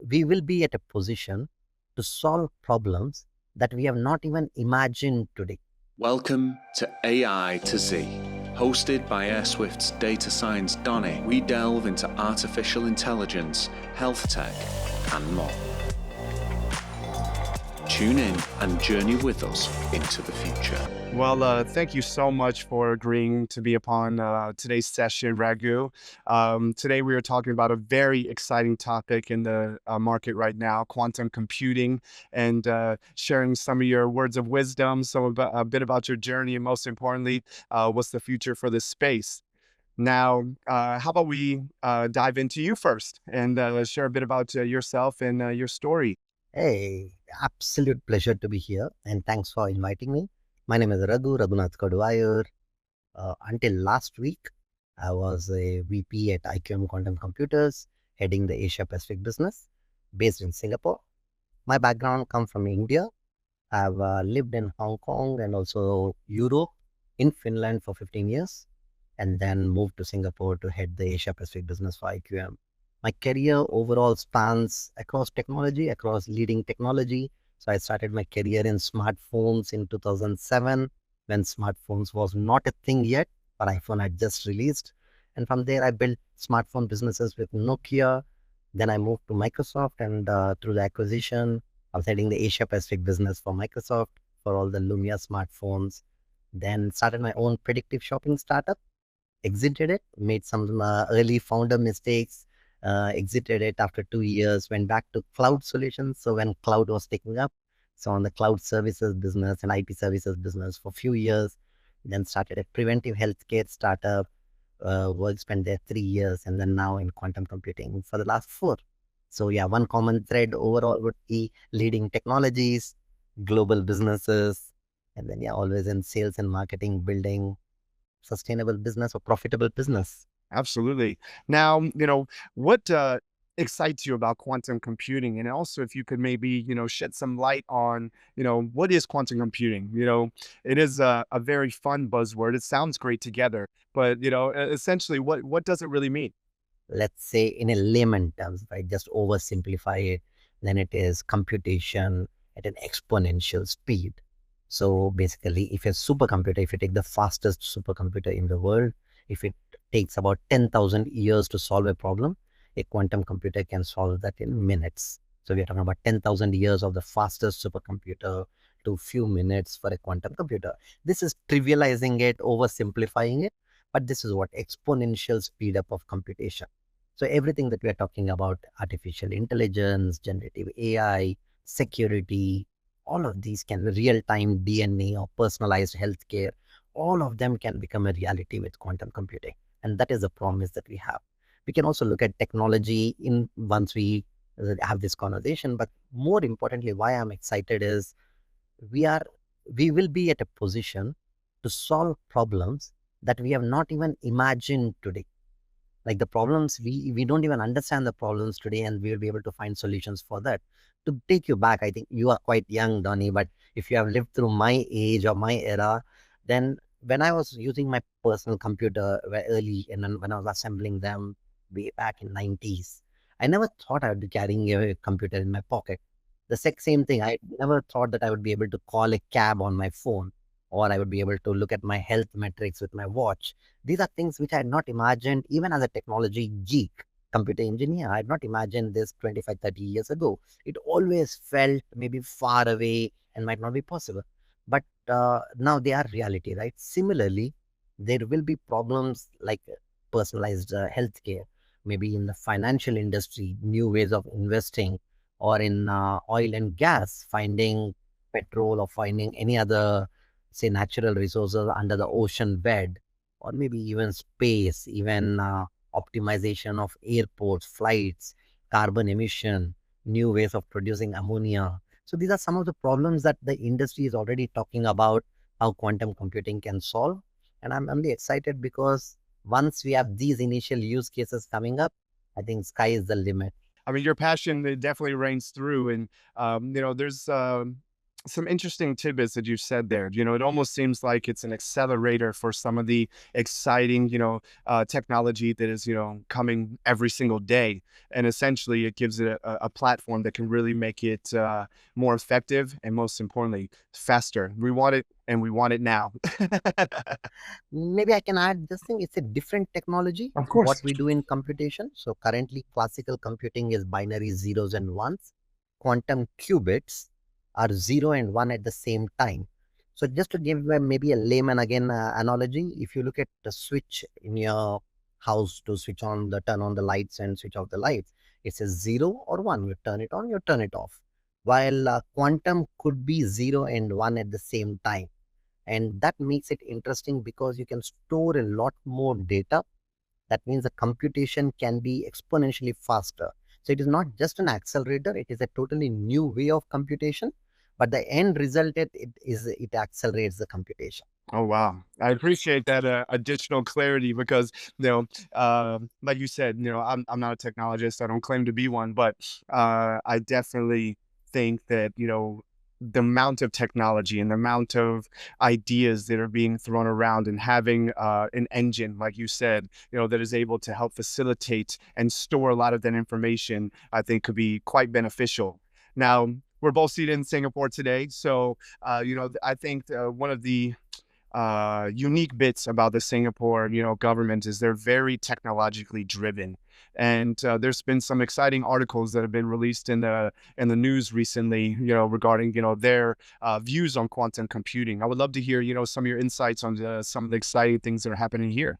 we will be at a position to solve problems that we have not even imagined today. Welcome to AI to Z. Hosted by AirSwift's data science Donnie, we delve into artificial intelligence, health tech, and more. Tune in and journey with us into the future. Well, thank you so much for agreeing to be upon today's session, Raghu. Today we are talking about a very exciting topic in the market right now, quantum computing, and sharing some of your words of wisdom, a bit about your journey, and most importantly, what's the future for this space. Now, how about we dive into you first and share a bit about yourself and your story? Hey, absolute pleasure to be here, and thanks for inviting me. My name is Raghunath Koduvayur. Until last week, I was a VP at IQM Quantum Computers, heading the Asia Pacific business based in Singapore. My background comes from India. I've lived in Hong Kong and also Europe, in Finland for 15 years, and then moved to Singapore to head the Asia Pacific business for IQM. My career overall spans across technology, across leading technology. So I started my career in smartphones in 2007 when smartphones was not a thing yet, but iPhone had just released. And from there, I built smartphone businesses with Nokia. Then I moved to Microsoft, and through the acquisition, I was heading the Asia Pacific business for Microsoft for all the Lumia smartphones. Then started my own predictive shopping startup, exited it, made some early founder mistakes, exited it after 2 years, went back to cloud solutions. So when cloud was taking up, so on the cloud services business and IT services business for a few years, then started a preventive healthcare startup, work spent there 3 years, and then now in quantum computing for the last four. So yeah, one common thread overall would be leading technologies, global businesses, and then yeah, always in sales and marketing, building sustainable business or profitable business. Absolutely. Now, what excites you about quantum computing? And also, if you could maybe, shed some light on, what is quantum computing? It is a very fun buzzword. It sounds great together, but, essentially, what does it really mean? Let's say in a layman terms, if I just oversimplify it, then it is computation at an exponential speed. So basically, if a supercomputer, if you take the fastest supercomputer in the world, if it takes about 10,000 years to solve a problem, a quantum computer can solve that in minutes. So we are talking about 10,000 years of the fastest supercomputer to few minutes for a quantum computer. This is trivializing it, oversimplifying it, but this is what exponential speed up of computation. So everything that we are talking about, artificial intelligence, generative AI, security, all of these can real-time DNA or personalized healthcare, all of them can become a reality with quantum computing. And that is the promise that we have. We can also look at technology in once we have this conversation, but more importantly, why I'm excited is we are we will be at a position to solve problems that we have not even imagined today. Like the problems, we don't even understand the problems today, and we will be able to find solutions for that. To take you back, I think you are quite young, Donnie, but if you have lived through my age or my era, then when I was using my personal computer very early, and then when I was assembling them way back in 90s, I never thought I would be carrying a computer in my pocket. The same thing, I never thought that I would be able to call a cab on my phone, or I would be able to look at my health metrics with my watch. These are things which I had not imagined even as a technology geek, computer engineer. I had not imagined this 25, 30 years ago. It always felt maybe far away and might not be possible. But now they are reality, right? Similarly, there will be problems like personalized healthcare, maybe in the financial industry, new ways of investing, or in oil and gas, finding petrol or finding any other, say, natural resources under the ocean bed, or maybe even space, even optimization of airports, flights, carbon emission, new ways of producing ammonia. So these are some of the problems that the industry is already talking about how quantum computing can solve. And I'm only excited because once we have these initial use cases coming up, I think sky is the limit. I mean, your passion, it definitely reigns through. And, there's some interesting tidbits that you've said there. It almost seems like it's an accelerator for some of the exciting, technology that is, coming every single day. And essentially, it gives it a platform that can really make it more effective and, most importantly, faster. We want it, and we want it now. Maybe I can add this thing. It's a different technology, Of what course. we do in computation. So currently, classical computing is binary zeros and ones. Quantum qubits are zero and one at the same time. So just to give you maybe a layman again analogy, if you look at the switch in your house to switch on the turn on the lights and switch off the lights, it says zero or one. You turn it on, you turn it off. While quantum could be zero and one at the same time, and that makes it interesting because you can store a lot more data. That means the computation can be exponentially faster. So it is not just an accelerator, it is a totally new way of computation, but the end result it accelerates the computation. Oh, wow. I appreciate that additional clarity because, like you said, I'm not a technologist. I don't claim to be one, but I definitely think that, the amount of technology and the amount of ideas that are being thrown around, and having an engine, like you said, that is able to help facilitate and store a lot of that information, I think could be quite beneficial. Now, we're both seated in Singapore today. So, I think one of the unique bits about the Singapore, government is they're very technologically driven, and there's been some exciting articles that have been released in the news recently, regarding their views on quantum computing. I would love to hear some of your insights on some of the exciting things that are happening here.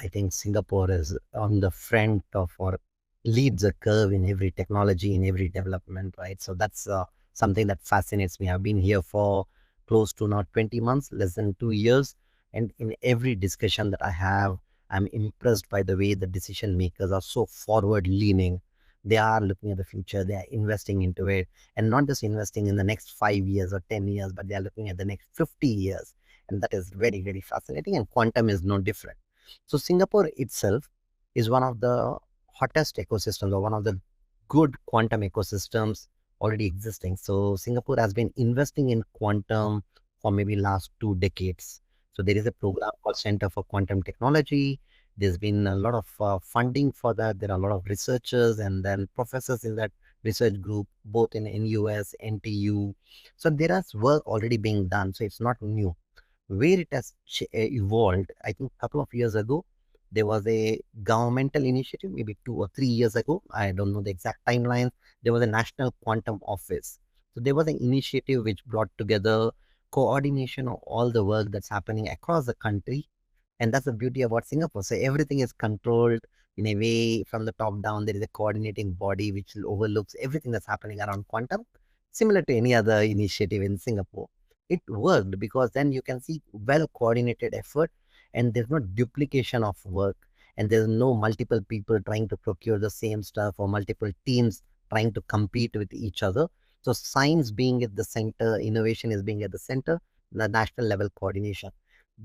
I think Singapore is on the front of or leads a curve in every technology, in every development, right? So that's something that fascinates me. I've been here for close to now 20 months, less than 2 years. And in every discussion that I have, I'm impressed by the way the decision makers are so forward leaning. They are looking at the future, they are investing into it, and not just investing in the next 5 years or 10 years, but they are looking at the next 50 years. And that is very, very fascinating. And quantum is no different. So Singapore itself is one of the hottest ecosystems or one of the good quantum ecosystems already existing. So Singapore has been investing in quantum for maybe last 2 decades. So there is a program called Center for Quantum Technology. There's been a lot of funding for that. There are a lot of researchers and then professors in that research group, both in NUS, NTU. So there is work already being done. So it's not new. Where it has evolved, I think a couple of years ago, there was a governmental initiative, maybe 2 or 3 years ago. I don't know the exact timelines. There was a National Quantum Office. So there was an initiative which brought together coordination of all the work that's happening across the country, and that's the beauty about Singapore. So everything is controlled in a way from the top down. There is a coordinating body which overlooks everything that's happening around quantum, similar to any other initiative in Singapore. It worked because then you can see well coordinated effort, and there's no duplication of work, and there's no multiple people trying to procure the same stuff or multiple teams trying to compete with each other. So science being at the center, innovation is being at the center, the national level coordination.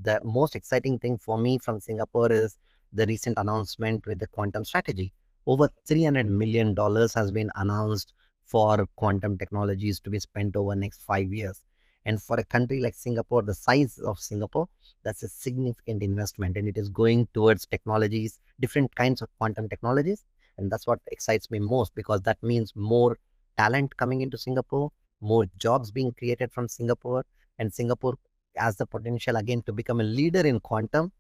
The most exciting thing for me from Singapore is the recent announcement with the quantum strategy. Over $300 million has been announced for quantum technologies to be spent over next 5 years. And for a country like Singapore, the size of Singapore, that's a significant investment, and it is going towards technologies, different kinds of quantum technologies. And that's what excites me most because that means more talent coming into Singapore, more jobs being created from Singapore, and Singapore has the potential again to become a leader in quantum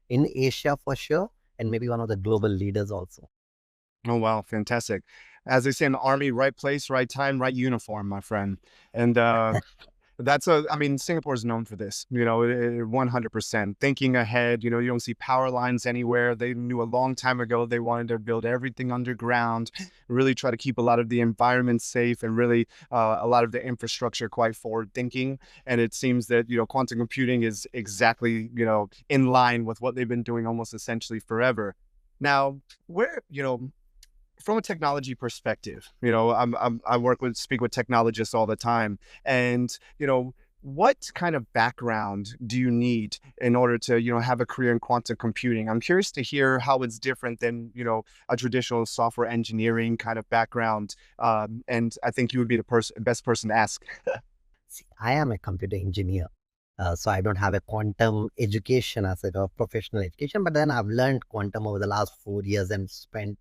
in Asia for sure, and maybe one of the global leaders also. Oh, wow, fantastic. As they say in the army, right place, right time, right uniform, my friend. And I mean, Singapore is known for this, 100% thinking ahead. You don't see power lines anywhere. They knew a long time ago they wanted to build everything underground, really try to keep a lot of the environment safe, and really a lot of the infrastructure quite forward thinking. And it seems that, quantum computing is exactly, in line with what they've been doing almost essentially forever. Now, where, from a technology perspective, I speak with technologists all the time, and what kind of background do you need in order to have a career in quantum computing? I'm curious to hear how it's different than a traditional software engineering kind of background, and I think you would be the best person to ask. See, I am a computer engineer, so I don't have a quantum education as a professional education, but then I've learned quantum over the last 4 years and spent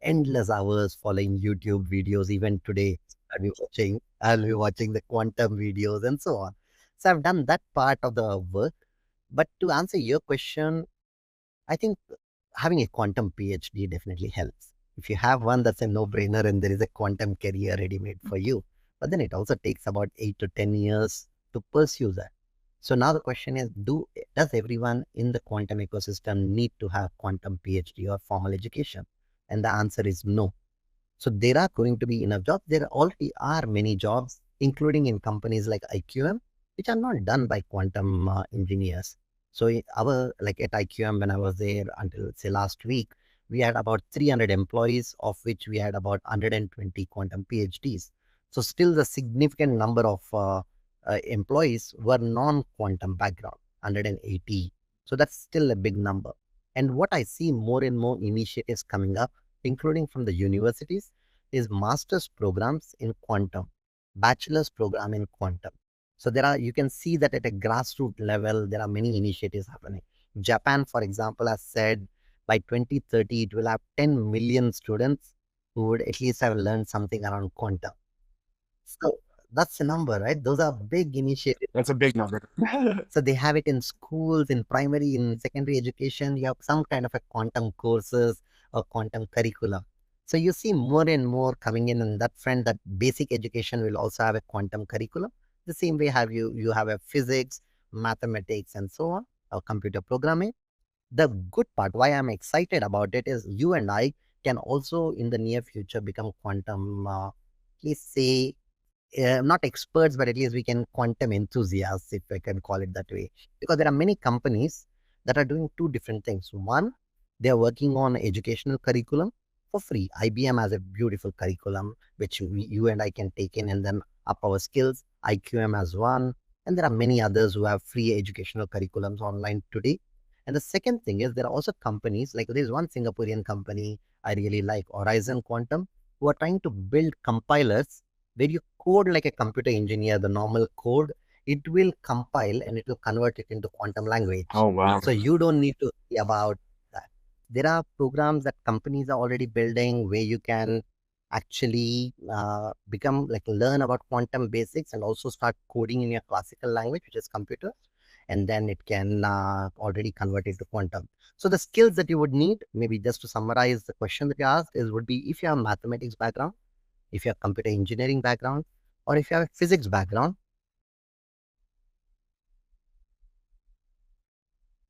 endless hours following YouTube videos. Even today, I'll be watching the quantum videos and so on. So I've done that part of the work. But to answer your question, I think having a quantum PhD definitely helps. If you have one, that's a no-brainer, and there is a quantum career ready-made for you. But then it also takes about 8 to 10 years to pursue that. So now the question is, does everyone in the quantum ecosystem need to have quantum PhD or formal education? And the answer is no. So there are going to be enough jobs. There already are many jobs, including in companies like IQM, which are not done by quantum engineers. So like at IQM, when I was there until say last week, we had about 300 employees, of which we had about 120 quantum PhDs. So still the significant number of employees were non-quantum background, 180. So that's still a big number. And what I see more and more initiatives coming up, including from the universities, is master's programs in quantum, bachelor's program in quantum. So you can see that at a grassroots level, there are many initiatives happening. Japan, for example, has said by 2030, it will have 10 million students who would at least have learned something around quantum. So that's a number, right? Those are big initiatives. That's a big number. So they have it in schools, in primary, in secondary education. You have some kind of a quantum courses or quantum curriculum. So you see more and more coming in that front, that basic education will also have a quantum curriculum. The same way you have a physics, mathematics, and so on, or computer programming. The good part, why I'm excited about it, is you and I can also in the near future become quantum, let's say, not experts, but at least we can quantum enthusiasts, if I can call it that way. Because there are many companies that are doing two different things. One, they are working on educational curriculum for free. IBM has a beautiful curriculum which you and I can take in and then up our skills. IQM has one, and there are many others who have free educational curriculums online today. And the second thing is there are also companies like there's one Singaporean company I really like, Horizon Quantum, who are trying to build compilers where you code like a computer engineer, the normal code, it will compile and it will convert it into quantum language. Oh, wow. So you don't need to see about that. There are programs that companies are already building where you can actually become like learn about quantum basics and also start coding in your classical language, which is computer, and then it can already convert it to quantum. So the skills that you would need, maybe just to summarize the question that you asked, would be if you have mathematics background, if you have computer engineering background, or if you have a physics background.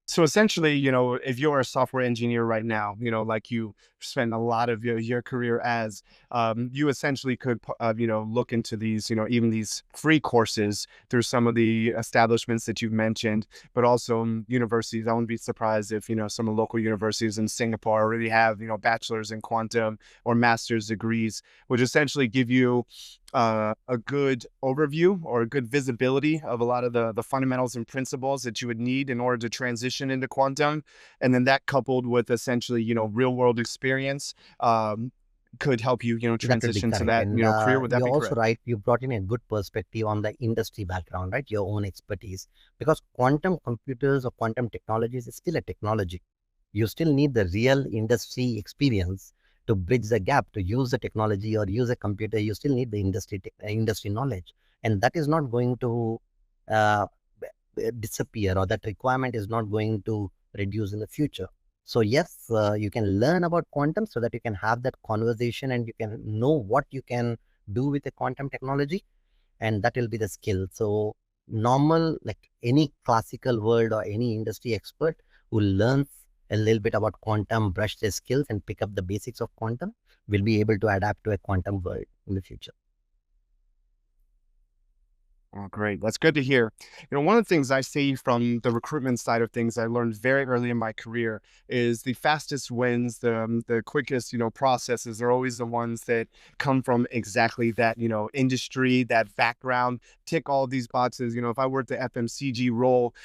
So essentially, if you're a software engineer right now, like you spend a lot of your career as, you essentially could, look into these, even these free courses through some of the establishments that you've mentioned, but also universities. I wouldn't be surprised if, some of the local universities in Singapore already have, bachelor's in quantum or master's degrees, which essentially give you a good overview or a good visibility of a lot of the fundamentals and principles that you would need in order to transition into quantum. And then that coupled with essentially, real world experience, could help you, That would be transition to correct. that, And career. Would that you're be also correct? right. You brought in a good perspective on the industry background, right? Your own expertise. Because quantum computers or quantum technologies is still a technology. You still need the real industry experience to bridge the gap, to use the technology or use a computer. You still need the industry knowledge. And that is not going to uh, disappear, or that requirement is not going to reduce in the future. So yes, you can learn about quantum so that you can have that conversation and you can know what you can do with the quantum technology, and that will be the skill. So normal, like any classical world or any industry expert who learns a little bit about quantum, brush their skills and pick up the basics of quantum, will be able to adapt to a quantum world in the future. Oh, great. That's good to hear. One of the things I see from the recruitment side of things I learned very early in my career is the fastest wins, the quickest, processes are always the ones that come from exactly that, industry, that background, tick all these boxes. If I worked the FMCG role,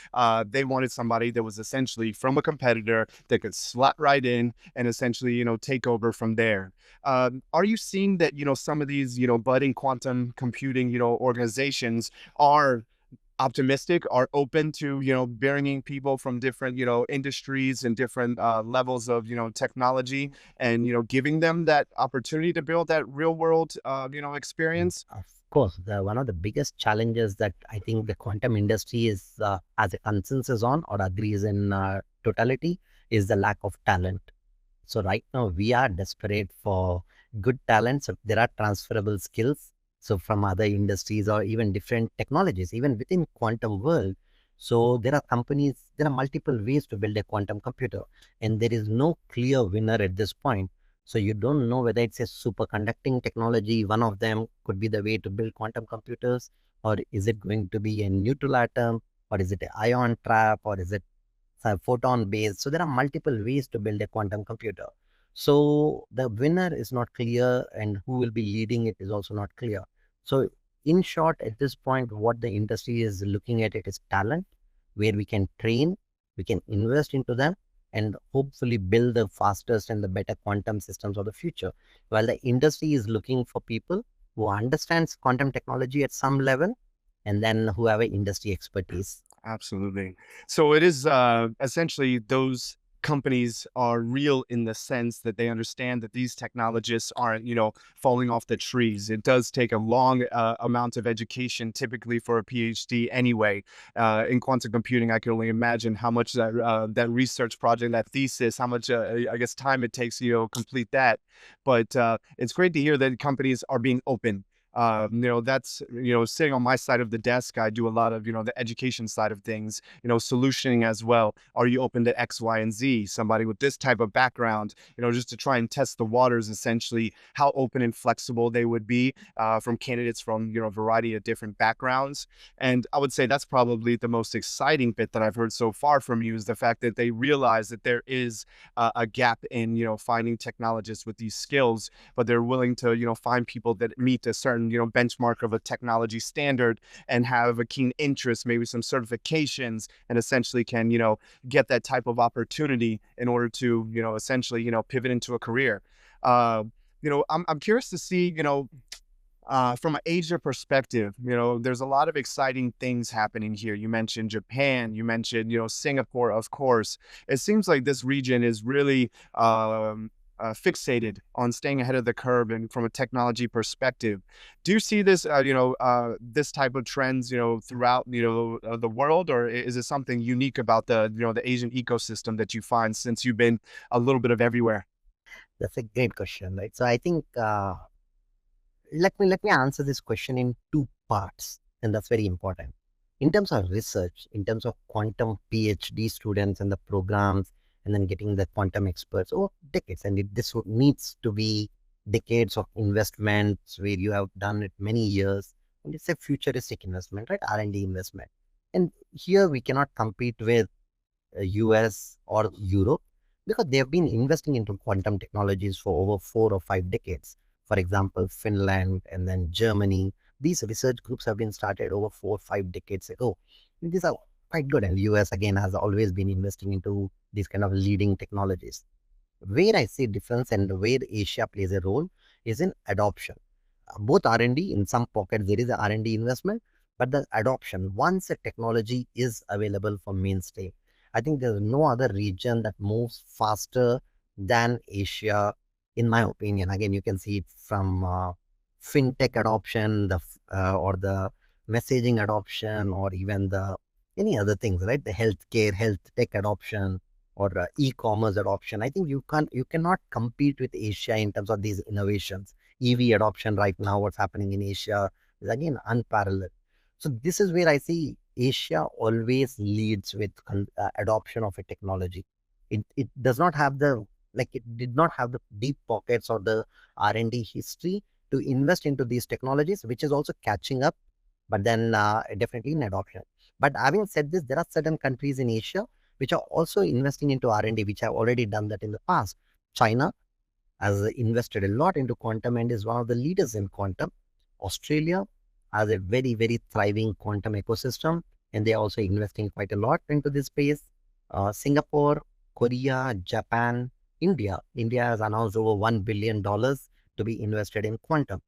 they wanted somebody that was essentially from a competitor that could slot right in and essentially, take over from there. Are you seeing that, some of these, budding quantum computing, organizations are optimistic, are open to, bringing people from different, industries and different levels of, technology, and, giving them that opportunity to build that real world, experience. Of course, one of the biggest challenges that I think the quantum industry is has a consensus on or agrees in totality is the lack of talent. So right now we are desperate for good talent. So there are transferable skills. So from other industries or even different technologies, even within quantum world. So there are companies, there are multiple ways to build a quantum computer, and there is no clear winner at this point. So you don't know whether it's a superconducting technology. One of them could be the way to build quantum computers, or is it going to be a neutral atom, or is it an ion trap, or is it photon based? So there are multiple ways to build a quantum computer. So the winner is not clear, and who will be leading it is also not clear. So in short, at this point, what the industry is looking at it is talent, where we can train, we can invest into them, and hopefully build the fastest and the better quantum systems of the future. While the industry is looking for people who understands quantum technology at some level, and then who have a industry expertise. Absolutely. So it is essentially those companies are real in the sense that they understand that these technologists aren't, falling off the trees. It does take a long amount of education, typically for a PhD anyway. In quantum computing, I can only imagine how much that research project, that thesis, how much, I guess, time it takes, complete that. But it's great to hear that companies are being open. That's, sitting on my side of the desk, I do a lot of, the education side of things, solutioning as well. Are you open to X, Y, and Z? Somebody with this type of background, just to try and test the waters, essentially, how open and flexible they would be from candidates from, a variety of different backgrounds. And I would say that's probably the most exciting bit that I've heard so far from you, is the fact that they realize that there is a gap in, finding technologists with these skills, but they're willing to, find people that meet a certain, benchmark of a technology standard and have a keen interest, maybe some certifications, and essentially can, get that type of opportunity in order to, essentially, pivot into a career. I'm curious to see, from an Asia perspective, there's a lot of exciting things happening here. You mentioned Japan, you mentioned, Singapore, of course. It seems like this region is really fixated on staying ahead of the curve and from a technology perspective. Do you see this, this type of trends, throughout, the world, or is it something unique about the Asian ecosystem that you find since you've been a little bit of everywhere? That's a great question, right? So I think let me answer this question in two parts, and that's very important. In terms of research, in terms of quantum PhD students and the programs, and then getting the quantum experts over decades, and needs to be decades of investments where you have done it many years, and it's a futuristic investment, right? R&D investment, and here we cannot compete with US or Europe, because they have been investing into quantum technologies for over 4 or 5 decades. For example, Finland and then Germany. These research groups have been started over 4 or 5 decades ago. And these are quite good. And US again has always been investing into these kind of leading technologies. Where I see difference and where Asia plays a role is in adoption. Both R&D, in some pockets there is a R&D investment, but the adoption, once a technology is available for mainstream, I think there's no other region that moves faster than Asia, in my opinion. Again, you can see it from fintech adoption, or the messaging adoption, or even the any other things, right? The healthcare, health tech adoption, or e-commerce adoption. I think you cannot compete with Asia in terms of these innovations. EV adoption right now, what's happening in Asia is again unparalleled. So this is where I see Asia always leads with adoption of a technology. It does not have the, like, it did not have the deep pockets or the R&D history to invest into these technologies, which is also catching up, but then definitely in adoption. But having said this, there are certain countries in Asia which are also investing into R&D, which have already done that in the past. China has invested a lot into quantum and is one of the leaders in quantum. Australia has a very, very thriving quantum ecosystem, and they are also investing quite a lot into this space. Singapore, Korea, Japan, India. India has announced over $1 billion to be invested in quantum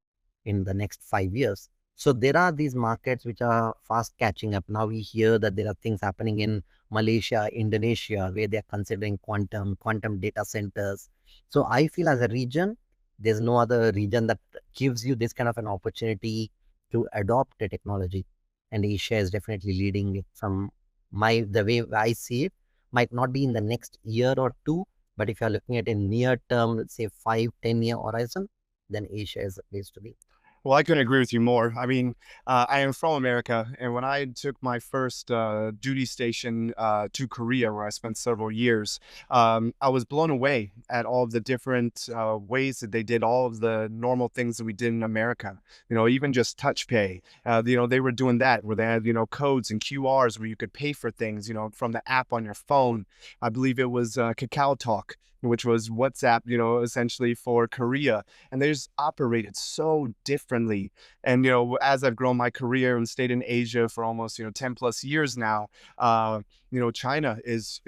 in the next 5 years. So there are these markets which are fast catching up. Now we hear that there are things happening in Malaysia, Indonesia, where they are considering quantum data centers. So I feel as a region, there's no other region that gives you this kind of an opportunity to adopt the technology. And Asia is definitely leading it from the way I see it, might not be in the next year or two, but if you're looking at a near term, let's say 5, 10 year horizon, then Asia is the place to be. Well, I couldn't agree with you more. I mean, I am from America, and when I took my first duty station to Korea, where I spent several years, I was blown away at all of the different ways that they did all of the normal things that we did in America. You know, even just touch pay. You know, they were doing that where they had, you know, codes and QRs where you could pay for things, you know, from the app on your phone. I believe it was Kakao Talk, which was WhatsApp, you know, essentially for Korea, and they just operated so differently. And, you know, as I've grown my career and stayed in Asia for almost, you know, 10 plus years now, you know, China is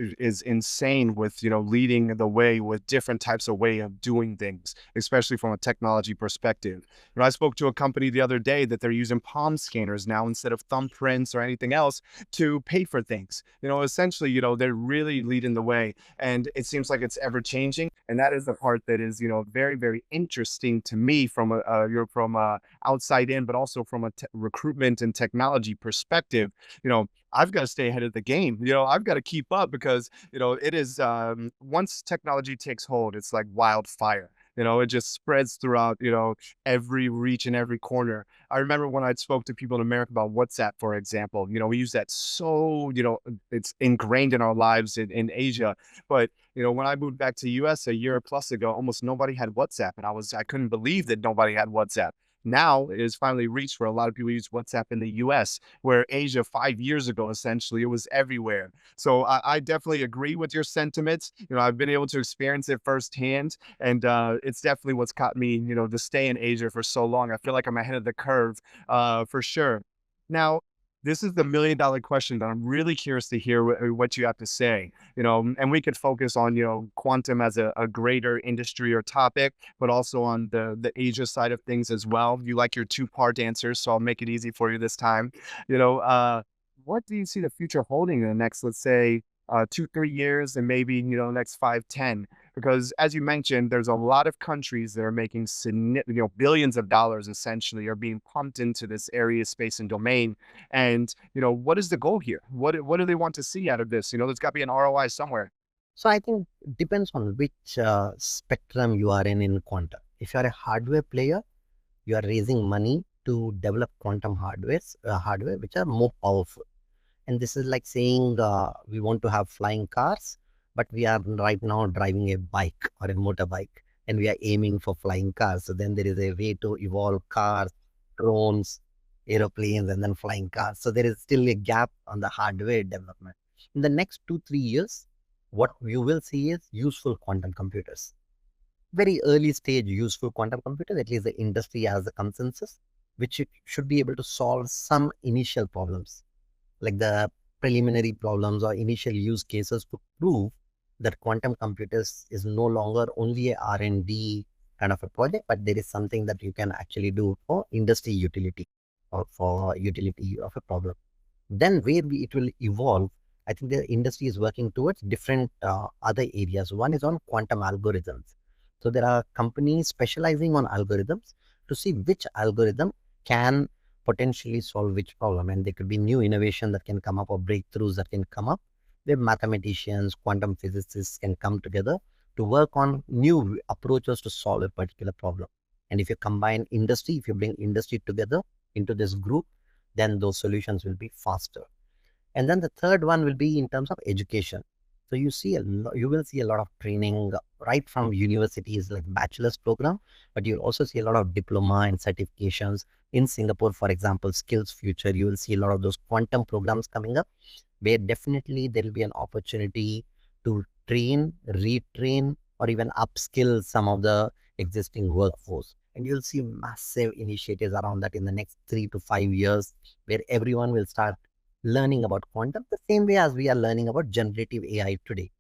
insane with, you know, leading the way with different types of way of doing things, especially from a technology perspective. You know, I spoke to a company the other day that they're using palm scanners now instead of thumbprints or anything else to pay for things. You know, essentially, you know, they're really leading the way, and it seems like it's ever changing. And that is the part that is, you know, very, very interesting to me from you're from outside in, but also from a recruitment and technology perspective. You know, I've got to stay ahead of the game. You know, I've got to keep up because, you know, it is once technology takes hold, it's like wildfire. You know, it just spreads throughout, you know, every reach and every corner. I remember when I spoke to people in America about WhatsApp, for example. You know, we use that so, you know, it's ingrained in our lives in Asia. But, you know, when I moved back to the US a year plus ago, almost nobody had WhatsApp. And I couldn't believe that nobody had WhatsApp. Now it has finally reached where a lot of people use WhatsApp in the US, where Asia 5 years ago, essentially, it was everywhere. So I definitely agree with your sentiments. You know, I've been able to experience it firsthand, and it's definitely what's caught me, you know, to stay in Asia for so long. I feel like I'm ahead of the curve, for sure. Now, this is the $1 million question that I'm really curious to hear what you have to say. You know, and we could focus on, you know, quantum as a greater industry or topic, but also on the Asia side of things as well. You like your two-part answers, so I'll make it easy for you this time. You know, what do you see the future holding in the next, let's say, 2, 3 years, and maybe, you know, next 5, 10? Because as you mentioned, there's a lot of countries that are making you know, billions of dollars essentially are being pumped into this area, space, and domain. And, you know, what is the goal here? What do they want to see out of this? You know, there's got to be an ROI somewhere. So I think it depends on which spectrum you are in quantum. If you are a hardware player, you are raising money to develop quantum hardware which are more powerful. And this is like saying we want to have flying cars, but we are right now driving a bike or a motorbike, and we are aiming for flying cars. So then there is a way to evolve cars, drones, aeroplanes, and then flying cars. So there is still a gap on the hardware development. In the next 2, 3 years, what you will see is useful quantum computers. Very early stage useful quantum computers, at least the industry has a consensus, which should be able to solve some initial problems like the preliminary problems or initial use cases to prove that quantum computers is no longer only a R&D kind of a project, but there is something that you can actually do for industry utility or for utility of a problem. Then it will evolve, I think the industry is working towards different other areas. One is on quantum algorithms. So there are companies specializing on algorithms to see which algorithm can potentially solve which problem. And there could be new innovation that can come up or breakthroughs that can come up where mathematicians, quantum physicists can come together to work on new approaches to solve a particular problem. And if you combine industry, if you bring industry together into this group, then those solutions will be faster. And then the third one will be in terms of education. So you will see a lot of training right from universities like bachelor's program, but you'll also see a lot of diploma and certifications in Singapore, for example, Skills Future. You will see a lot of those quantum programs coming up, where definitely there will be an opportunity to train, retrain, or even upskill some of the existing workforce. And you'll see massive initiatives around that in the next 3 to 5 years, where everyone will start learning about quantum the same way as we are learning about generative AI today.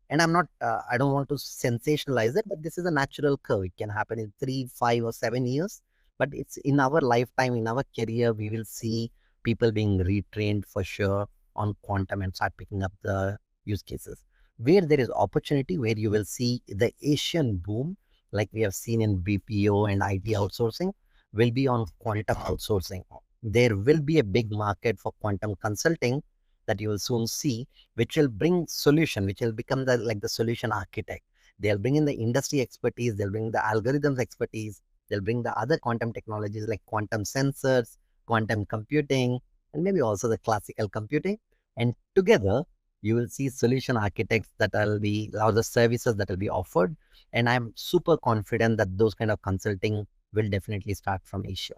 And I don't want to sensationalize it, but this is a natural curve. It can happen in 3, 5, or 7 years. But it's in our lifetime, in our career, we will see people being retrained for sure on quantum and start picking up the use cases. Where there is opportunity, where you will see the Asian boom, like we have seen in BPO and IT outsourcing, will be on quantum outsourcing. There will be a big market for quantum consulting that you will soon see, which will bring solution, which will become the like the solution architect. They'll bring in the industry expertise, they'll bring the algorithms expertise, they'll bring the other quantum technologies like quantum sensors, quantum computing, and maybe also the classical computing. And together, you will see solution architects that will be, or the services that will be offered. And I'm super confident that those kind of consulting will definitely start from Asia.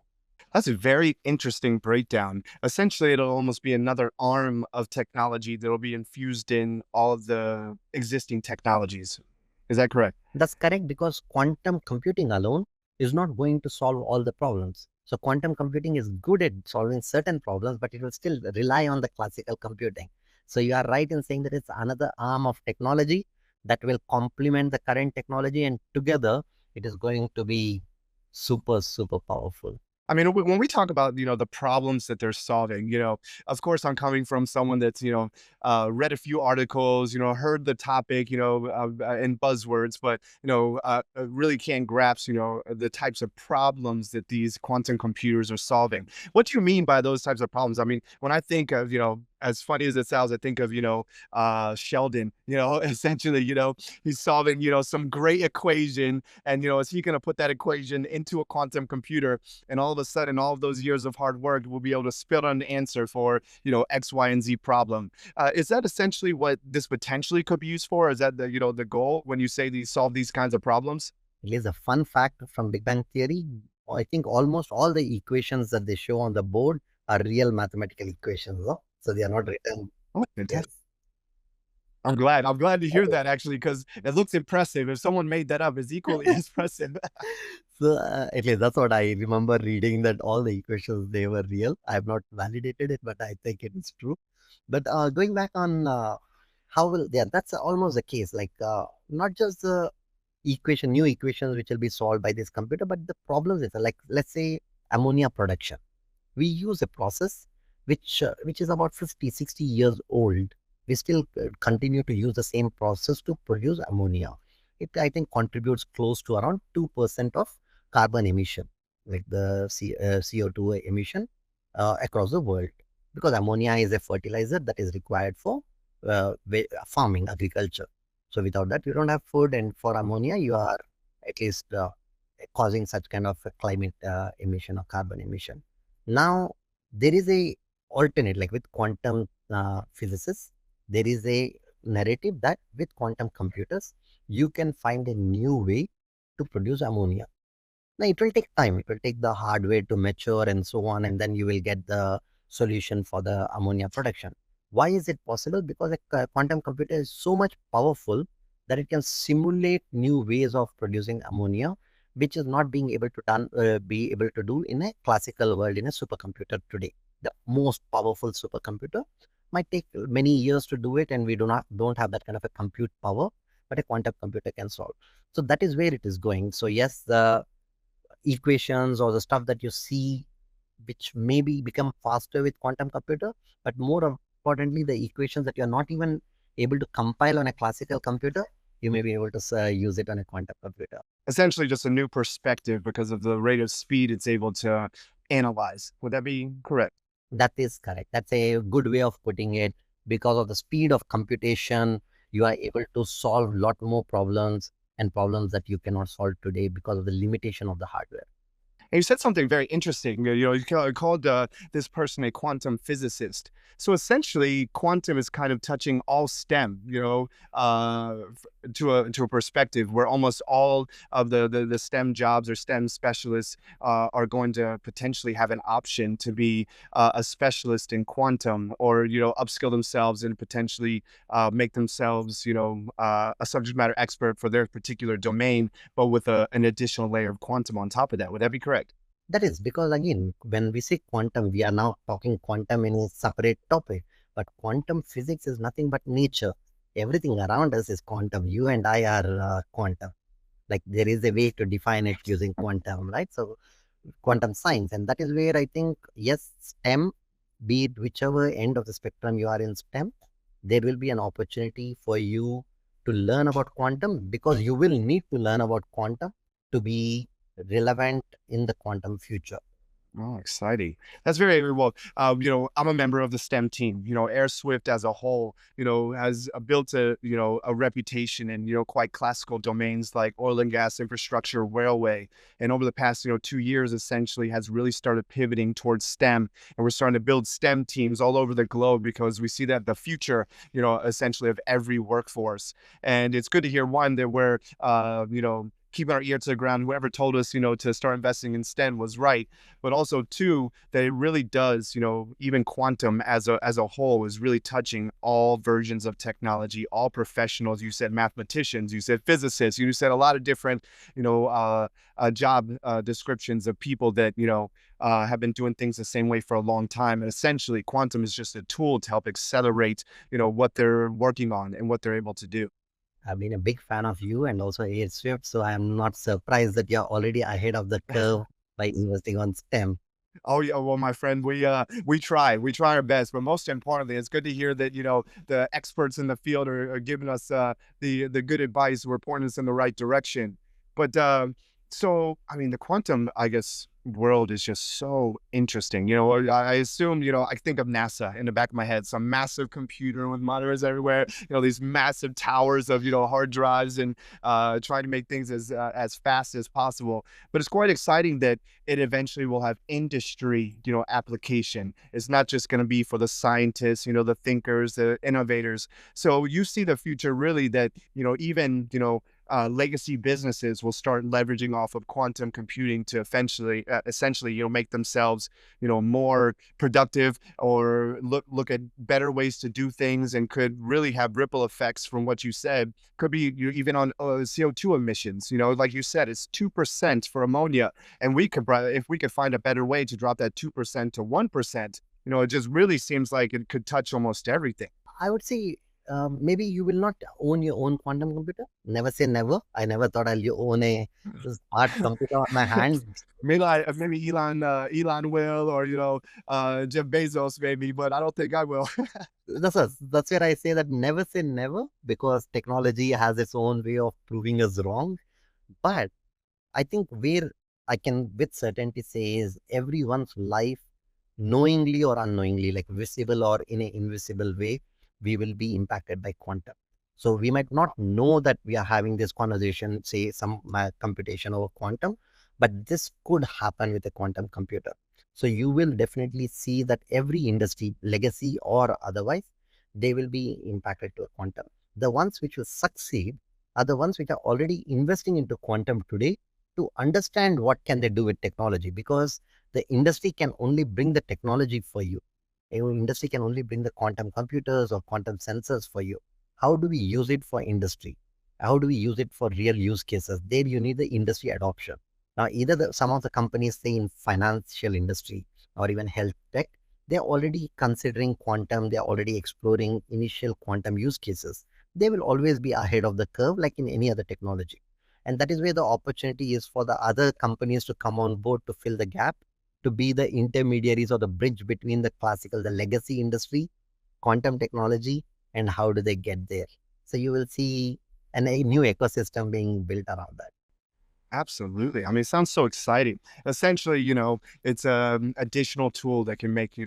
That's a very interesting breakdown. Essentially, it'll almost be another arm of technology that'll be infused in all of the existing technologies. Is that correct? That's correct, because quantum computing alone is not going to solve all the problems. So quantum computing is good at solving certain problems, but it will still rely on the classical computing. So you are right in saying that it's another arm of technology that will complement the current technology, and together it is going to be super, super powerful. I mean, when we talk about, the problems that they're solving, of course, I'm coming from someone that's, read a few articles, heard the topic, in buzzwords, but, really can't grasp, the types of problems that these quantum computers are solving. What do you mean by those types of problems? I mean, when I think of, as funny as it sounds, I think of, Sheldon, essentially, he's solving, some great equation. And, is he going to put that equation into a quantum computer? And all of a sudden, all of those years of hard work will be able to spit on an answer for, X, Y, and Z problem. Is that essentially what this potentially could be used for? Is that the goal when you say these solve these kinds of problems? It is a fun fact from Big Bang Theory. I think almost all the equations that they show on the board are real mathematical equations. No? So they are not written. Oh, fantastic. Yes. I'm glad. I'm glad to hear that actually, because it looks impressive. If someone made that up, it's equally impressive. So at least that's what I remember reading, that all the equations, they were real. I have not validated it, but I think it is true. But going back on how will, yeah, that's almost the case. Like not just the new equations which will be solved by this computer, but the problems is like, let's say, ammonia production. We use a process which is about 50, 60 years old. We still continue to use the same process to produce ammonia. It, I think, contributes close to around 2% of carbon emission, like the CO2 emission across the world, because ammonia is a fertilizer that is required for farming, agriculture. So without that, you don't have food, and for ammonia, you are at least causing such kind of a climate emission or carbon emission. Now, there is a alternate, like with quantum physicists, there is a narrative that with quantum computers, you can find a new way to produce ammonia. Now, it will take time. It will take the hardware to mature and so on, and then you will get the solution for the ammonia production. Why is it possible? Because a quantum computer is so much powerful that it can simulate new ways of producing ammonia, which is not being able to be able to do in a classical world, in a supercomputer today. The most powerful supercomputer might take many years to do it, and we don't have that kind of a compute power, but a quantum computer can solve. So that is where it is going. So yes, the equations or the stuff that you see, which maybe become faster with quantum computer, but more importantly, the equations that you're not even able to compile on a classical computer, you may be able to use it on a quantum computer. Essentially, just a new perspective because of the rate of speed it's able to analyze. Would that be correct? That is correct. That's a good way of putting it. Because of the speed of computation, you are able to solve a lot more problems, and problems that you cannot solve today because of the limitation of the hardware. And you said something very interesting. You called this person a quantum physicist. So essentially, quantum is kind of touching all STEM. To a perspective where almost all of the STEM jobs or STEM specialists are going to potentially have an option to be a specialist in quantum, or upskill themselves and potentially make themselves a subject matter expert for their particular domain, but with an additional layer of quantum on top of that. Would that be correct? That is because, again, when we say quantum, we are now talking quantum in a separate topic. But quantum physics is nothing but nature. Everything around us is quantum. You and I are quantum. Like there is a way to define it using quantum, right? So quantum science. And that is where I think, yes, STEM, be it whichever end of the spectrum you are in STEM, there will be an opportunity for you to learn about quantum, because you will need to learn about quantum to be relevant in the quantum future. Oh, exciting. That's very, very well. I'm a member of the STEM team. Air Swift as a whole, has built a reputation in, quite classical domains like oil and gas infrastructure, railway. And over the past, 2 years, essentially has really started pivoting towards STEM. And we're starting to build STEM teams all over the globe because we see that the future, essentially of every workforce. And it's good to hear, one, that we're, keeping our ear to the ground. Whoever told us, to start investing in STEM was right, but also two, that it really does, even quantum as a whole is really touching all versions of technology, all professionals. You said mathematicians, you said physicists, you said a lot of different, job descriptions of people that, have been doing things the same way for a long time. And essentially, quantum is just a tool to help accelerate, what they're working on and what they're able to do. I've been a big fan of you and also Air Swift, so I'm not surprised that you're already ahead of the curve by investing on STEM. Oh yeah, well, my friend, we try our best, but most importantly, it's good to hear that the experts in the field are giving us the good advice. We're pointing us in the right direction. But so I mean, the quantum, I guess, world is just so interesting. I assume, I think of NASA in the back of my head, some massive computer with monitors everywhere. These massive towers of hard drives and trying to make things as fast as possible. But it's quite exciting that it eventually will have industry, application. It's not just going to be for the scientists, the thinkers, the innovators. So you see the future really that, even, legacy businesses will start leveraging off of quantum computing to essentially, make themselves, more productive, or look at better ways to do things, and could really have ripple effects from what you said. Could be even on CO2 emissions. Like you said, it's 2% for ammonia, and if we could find a better way to drop that 2% to 1%, it just really seems like it could touch almost everything. I would say maybe you will not own your own quantum computer. Never say never. I never thought I'll own a smart computer on my hand. Maybe Elon will, or Jeff Bezos maybe, but I don't think I will. That's where I say that never say never, because technology has its own way of proving us wrong. But I think where I can with certainty say is everyone's life, knowingly or unknowingly, like visible or in an invisible way, we will be impacted by quantum. So we might not know that we are having this conversation, say some computation over quantum, but this could happen with a quantum computer. So you will definitely see that every industry, legacy or otherwise, they will be impacted to a quantum. The ones which will succeed are the ones which are already investing into quantum today to understand what can they do with technology, because the industry can only bring the technology for you. Industry can only bring the quantum computers or quantum sensors for you. How do we use it for industry? How do we use it for real use cases? There you need the industry adoption. Now, either some of the companies, say in financial industry or even health tech, they're already considering quantum. They're already exploring initial quantum use cases. They will always be ahead of the curve, like in any other technology. And that is where the opportunity is for the other companies to come on board to fill the gap, to be the intermediaries or the bridge between the classical, the legacy industry, quantum technology, and how do they get there. So you will see a new ecosystem being built around that. Absolutely. I mean, it sounds so exciting. Essentially, it's an additional tool that can make,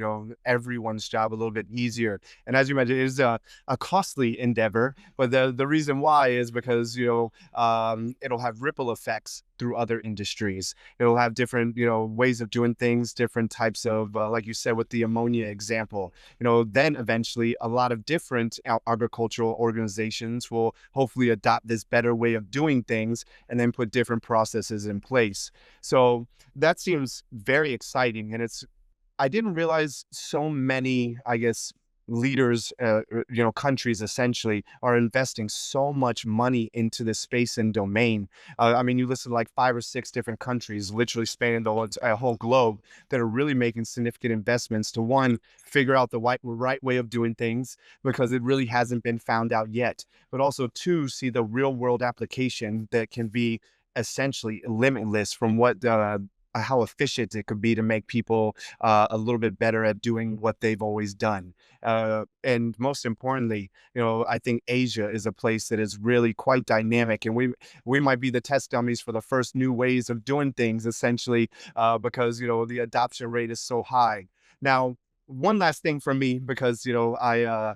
everyone's job a little bit easier. And as you mentioned, it is a costly endeavor, but the reason why is because, it'll have ripple effects through other industries. It'll have different, ways of doing things, different types of, like you said, with the ammonia example, then eventually a lot of different agricultural organizations will hopefully adopt this better way of doing things, and then put different processes in place. So that seems very exciting. And I didn't realize so many, I guess, leaders, countries essentially are investing so much money into this space and domain. I mean, you listen to like 5 or 6 different countries, literally spanning the whole globe, that are really making significant investments to, one, figure out the right way of doing things, because it really hasn't been found out yet. But also, two, see the real world application that can be essentially limitless from what how efficient it could be to make people a little bit better at doing what they've always done. And most importantly, I think Asia is a place that is really quite dynamic, and we might be the test dummies for the first new ways of doing things, essentially, because the adoption rate is so high. Now, one last thing from me, because I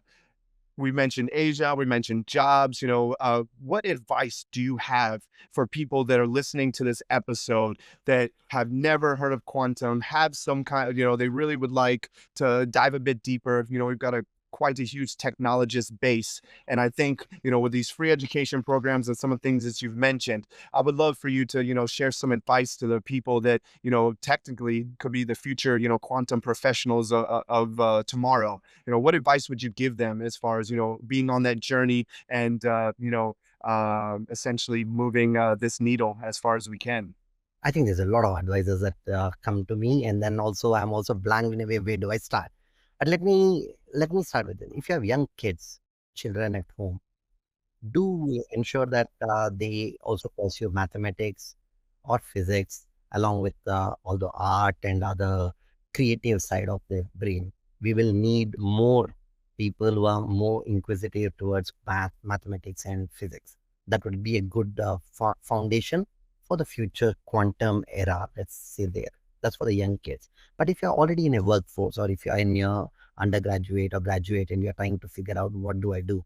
we mentioned Asia, we mentioned jobs. What advice do you have for people that are listening to this episode that have never heard of quantum, have some kind of, they really would like to dive a bit deeper? We've got quite a huge technologist base. And I think, with these free education programs and some of the things that you've mentioned, I would love for you to, share some advice to the people that, technically could be the future, quantum professionals of tomorrow. What advice would you give them as far as, being on that journey and, essentially moving this needle as far as we can? I think there's a lot of advisors that come to me, and then also I'm also blank in a way. Where do I start? But let me start with it. If you have young kids, children at home, do ensure that they also pursue mathematics or physics along with all the art and other creative side of the brain. We will need more people who are more inquisitive towards mathematics, and physics. That would be a good foundation for the future quantum era. Let's say there. That's for the young kids. But if you're already in a workforce, or if you're in your undergraduate or graduate and you're trying to figure out what do I do,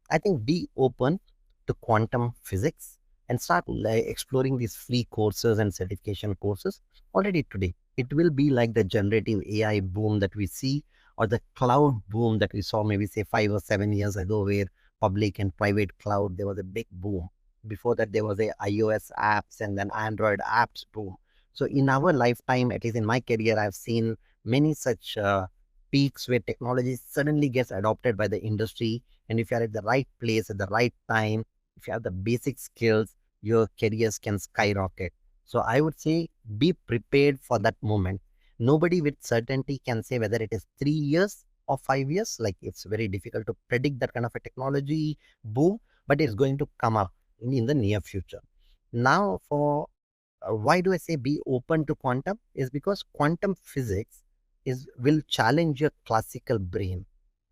I think be open to quantum physics and start exploring these free courses and certification courses already today. It will be like the generative AI boom that we see, or the cloud boom that we saw maybe say 5 or 7 years ago, where public and private cloud, there was a big boom. Before that, there was a iOS apps and then Android apps boom. So in our lifetime, at least in my career, I've seen many such peaks where technology suddenly gets adopted by the industry, and if you're at the right place at the right time, if you have the basic skills, your careers can skyrocket. So I would say be prepared for that moment. Nobody with certainty can say whether it is 3 years or 5 years. Like, it's very difficult to predict that kind of a technology boom, but it's going to come up in the near future. Now, for why do I say be open to quantum? Is because quantum physics is will challenge your classical brain.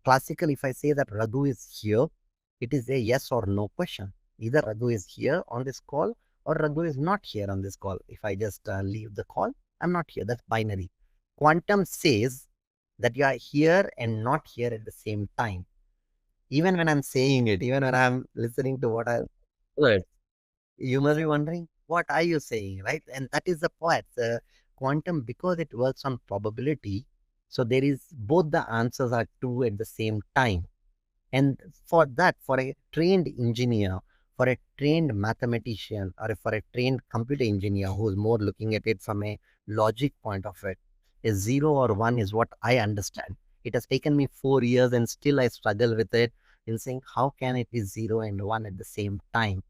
Classical, if I say that Raghu is here, it is a yes or no question. Either Raghu is here on this call, or Raghu is not here on this call. If I just leave the call, I'm not here. That's binary. Quantum says that you are here and not here at the same time. Even when I'm saying it, even when I'm listening to what I heard, you must be wondering, what are you saying, right? And that is the point. Quantum, because it works on probability, so there is both the answers are true at the same time. And for that, for a trained engineer, for a trained mathematician, or for a trained computer engineer who's more looking at it from a logic point of it, a 0 or 1 is what I understand. It has taken me 4 years and still I struggle with it in saying, how can it be 0 and 1 at the same time?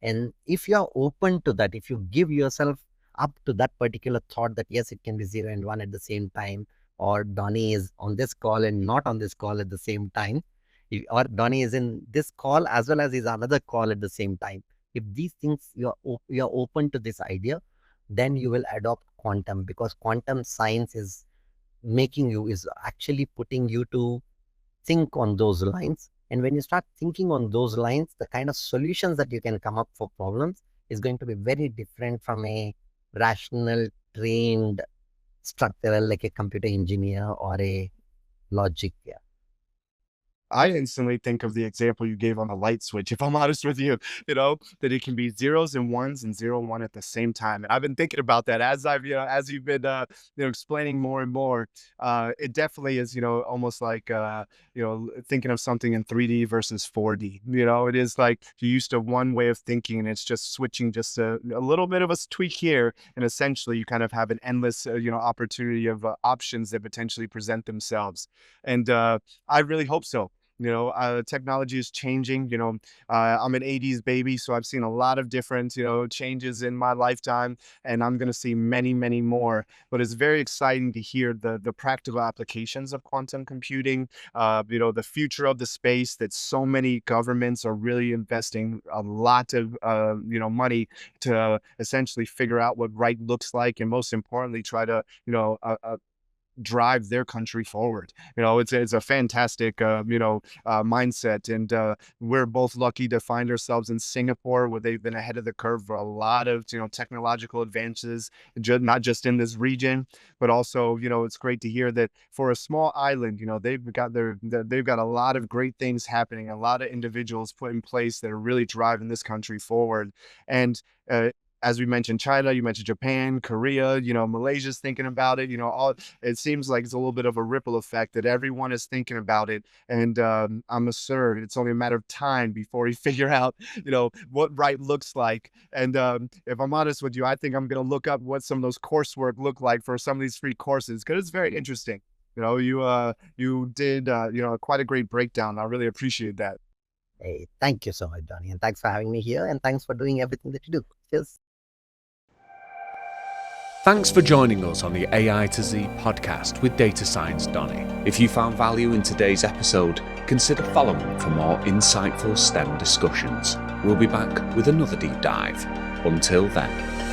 And if you are open to that, if you give yourself up to that particular thought that yes, it can be 0 and 1 at the same time, or Donnie is on this call and not on this call at the same time, or Donnie is in this call as well as is another call at the same time. If these things you are open to this idea, then you will adopt quantum, because quantum science is actually putting you to think on those lines. And when you start thinking on those lines, the kind of solutions that you can come up for problems is going to be very different from a rational, trained, structural, like a computer engineer or a logic. Yeah. I instantly think of the example you gave on the light switch, if I'm honest with you, that it can be zeros and ones and 0 and 1 at the same time. And I've been thinking about that as as you've been, explaining more and more. It definitely is, almost like, thinking of something in 3D versus 4D. It is like you're used to one way of thinking, and it's just switching just a little bit of a tweak here. And essentially, you kind of have an endless, opportunity of options that potentially present themselves. And I really hope so. Technology is changing. I'm an 80s baby, so I've seen a lot of different, changes in my lifetime, and I'm going to see many, many more. But it's very exciting to hear the practical applications of quantum computing, the future of the space that so many governments are really investing a lot of, money to essentially figure out what right looks like, and most importantly, try to, drive their country forward. It's a fantastic, mindset. And we're both lucky to find ourselves in Singapore, where they've been ahead of the curve for a lot of, technological advances, not just in this region, but also, it's great to hear that for a small island, they've got a lot of great things happening, a lot of individuals put in place that are really driving this country forward. And, as we mentioned, China, you mentioned Japan, Korea, Malaysia's thinking about it. It seems like it's a little bit of a ripple effect that everyone is thinking about it. And I'm sure it's only a matter of time before we figure out, what right looks like. And if I'm honest with you, I think I'm going to look up what some of those coursework look like for some of these free courses, because it's very interesting. You did, quite a great breakdown. I really appreciate that. Hey, thank you so much, Donnie, and thanks for having me here, and thanks for doing everything that you do. Cheers. Thanks for joining us on the AI to Z podcast with Data Science Donnie. If you found value in today's episode, consider following for more insightful STEM discussions. We'll be back with another deep dive. Until then.